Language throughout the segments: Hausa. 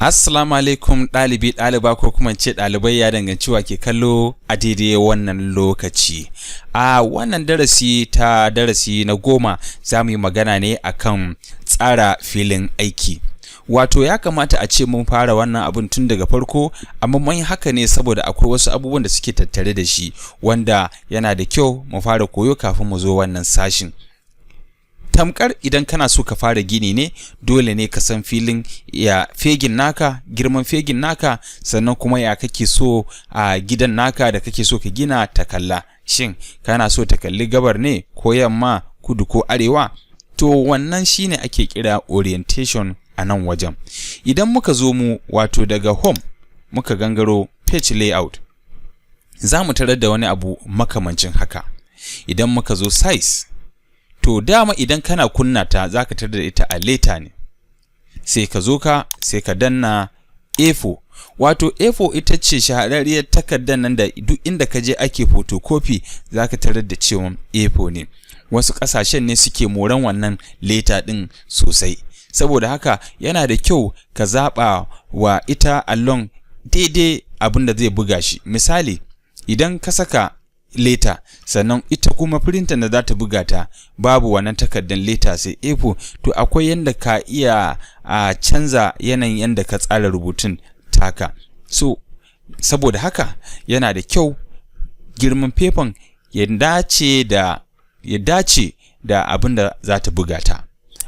Assalamu alaikum ɗaliba ko kuma ce ɗalibai, ya danganci wa ke kallo a daidai wannan lokaci. A wannan darasi na 10 za mu yi magana ne akan tsara filin aiki. Wato ya kamata a ce mun fara wannan abun tun daga farko, amma mun yi haka ne saboda akwai wasu abubuwan da suke tattare da shi wanda yana da kyau mu fara koyo kafin mu zo wannan sashin. Tamkar idan kana so ka fara gini ne, dole ne ka san filin ya fegin naka, girman fegin naka, sannan kuma ya kake so a gidan naka da kake so ka gina ta kalla. Shin kana so ta kalli gabar ne ko yamma, kudu ko arewa? To wannan shine ake kira orientation a nan wajen. Idan muka zo mu wato daga home muka gangaro page layout, za mu tarar da wani abu makamancin haka. Idan muka zo size, to dama idan kana kunna ta za ka tarar da ita a leta ne, sai ka danna A4. Wato A4 ita ce shahararriyar takardar nan da duk inda ka je ake photocopy za ka tarar da cewa A4 ne. Wasu ƙasashen ne suke moran wannan leta ɗin sosai, saboda haka yana da kyau ka zaɓa wa ita allon daidai abin da zai buga shi. Misali, idan ka saka leta sannan ita kuma printer da za ta buga ta babu wannan takardar leta sai A4, to akwai yanda ka iya canza yanayin yanda ka tsara rubutun taka. So saboda haka yana da kyau girman fefan ya dace da abin da za ta buga ta.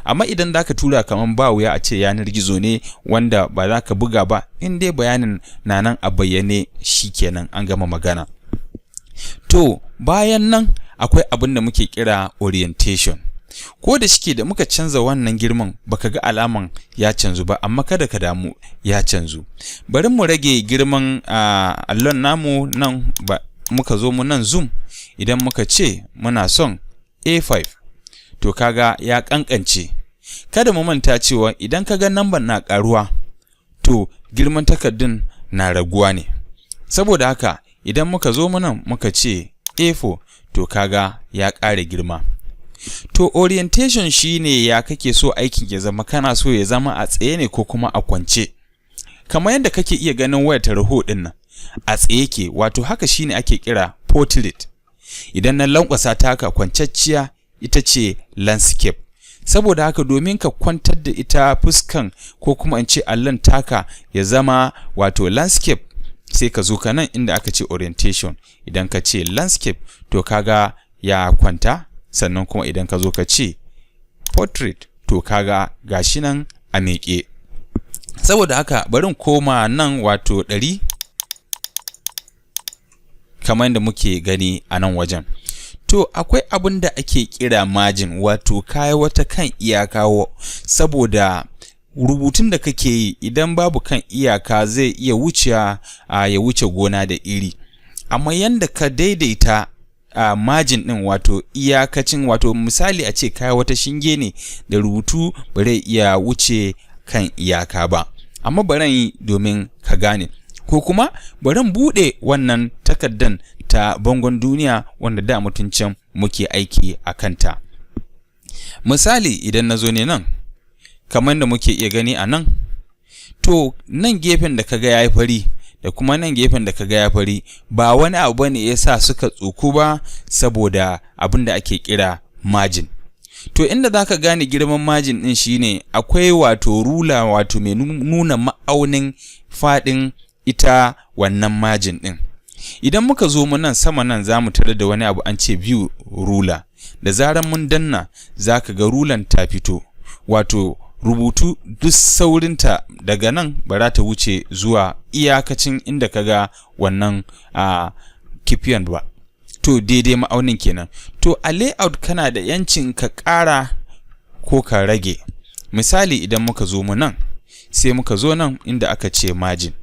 Amma idan za ka tura kaman ba wuya a ce yanar gizo ne wanda ba za ka buga ba, in dai bayanin na nan a bayyane shikenan an gama magana. To bayan nan akwai abin da muke kira orientation. Ko da shike da muka canza wannan girman baka ga alaman ya canzu ba, amma kada ka damu, ya canzu. Bari mu rage girman allon namu nan, muka zo mu nan zoom. Idan muka ce muna son A5, to kaga ya kankance. Kada mu manta cewa idan kaga number na karuwa, to girman takardun na raguwa ne. Saboda haka idan muka zo mu nan muka ce A4, to kaga ya ƙara girma. To orientation shine ya kake so aikin ya zama, kana so ya zama a tsaye ne ko kuma a kwance. Kamar yadda kake iya ganin wayar tarho din nan a tsaye ke, wato haka shine ake kira portrait. Idan na lankwasa ta haka kwancacciya, ita ce landscape. Saboda haka domin ka kwantar da ita fuskan ko kuma in ce allon taka ya zama wato landscape, sai ka zo ka nan inda aka ce orientation. Idan ka ce landscape, to kaga ya kwanta. Sannan kuma idan ka zo ka ce portrait, to kaga gashi nan a miƙe. Saboda haka bari koma nan wato 100, kamar yadda muke gani a nan wajen. To akwai abin da ake kira margin, wato kai wata kan iyaka, saboda rubutun da kake yi idan babu kan iyaka zai iya wuce gona da iri. Amma yanda ka daidaita margin din, wato iyakacin, wato misali a ce kai wata shinge ne da rubutu bare iya wuce kan iyaka ba. Amma bari yi domin ka gane, ko kuma bari bude wannan takardan ta bangon duniya wanda da mutuncin muke aiki a kanta. Misali idan na zo ne nan, kamar da muke iya gani a nan, to nan gefen da kaga yayi fari da kuma nan gefen da kaga ya fari ba wani abu bane yasa suka tsuku ba, saboda abin da ake kira margin. To inda zaka gane girman margin din shine akwai wato ruler, wato mai nuna ma'aunin fadin ita wannan margin din. Idan muka zo mu nan sama nan zamu tarar da wani abu an ce view ruler. Da zaran mun danna zaka ga rulan ta fito, wato rubutu duk saurinta daga nan ba za ta wuce zuwa iyakacin inda kaga wannan kifiyan ba. To daidai ma'aunin kenan. To a layout kana da yancin ka ƙara ko ka rage. Misali idan muka zo mu nan, sai muka zo nan inda aka ce margin.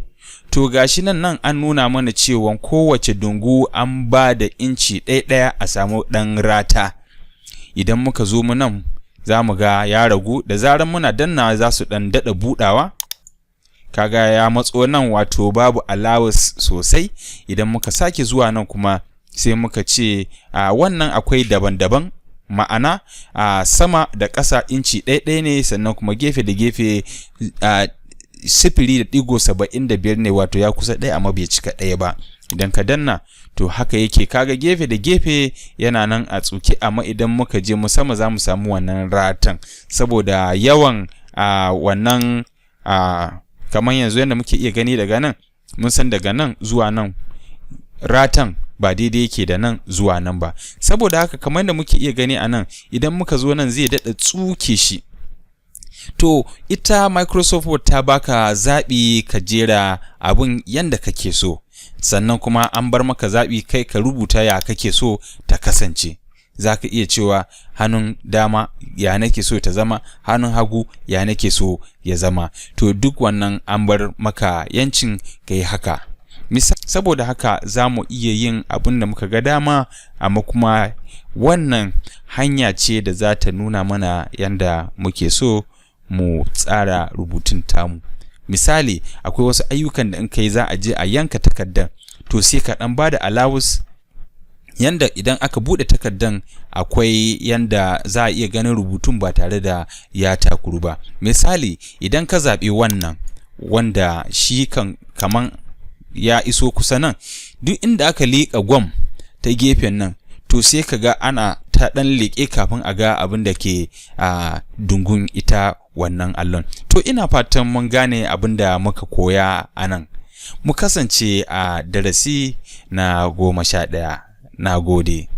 To gashi nan an nuna mana cewa kowace dungu an ba da inci ɗaya a samu ɗan rata. Idan muka zo mu nan za mu ga ya ragu, da zaran muna danna za su ɗan daɗa buɗawa. Kaga ya matso nan, wato babu allowance sosai. Idan muka sake zuwa nan kuma sai muka ce wannan akwai daban-daban, ma'ana sama da ƙasa inci ɗaya ne, sannan kuma gefe da gefe 0.75 ne, wato ya kusa ɗaya amma bai cika ɗaya ba. Idan ka danna to haka yake, kaga gefe da gefe yana nan a tsuke, amma idan muka je musamman za mu samu wannan ratan saboda yawan wannan kamar yanzu yadda muke iya gani daga nan, mun san daga nan zuwa nan ratan ba daidai yake da nan zuwa nan ba. Saboda haka kamar da muke iya gani a nan, idan muka zo nan zai daɗa tsuke shi. To ita Microsoft Word ta baka zaɓi ka jera abun yanda kake so, sannan kuma an bar maka zaɓi kai ka rubuta ya kake so ta kasance. Za ka iya cewa hannun dama ya nake so ta zama, hannun hagu ya nake so ya zama. To duk wannan an bar maka yancin ka yi haka. Saboda haka za mu iya yin abin da muka ga dama, amma kuma wannan hanya ce da za ta nuna mana yanda muke so mu tsara rubutun tamu. Misali, akwai wasu ayyukan da in kai za a je a yanka takardar, to sai ka ɗan ba da allowance yanda idan aka buɗe takardan akwai yanda za a iya ganin rubutun ba tare da ya takuru ba. Misali, idan ka zaɓi wannan wanda shi kaman ya iso kusa nan, duk inda aka liƙa gwam ta gefen nan, to sai ka ga ana ta ɗan leƙe kafin a ga abin da ke dungun ita wannan allon. To ina fatan mun gane abin da muka koya a nan. Mu kasance a darasi na 11. Na gode.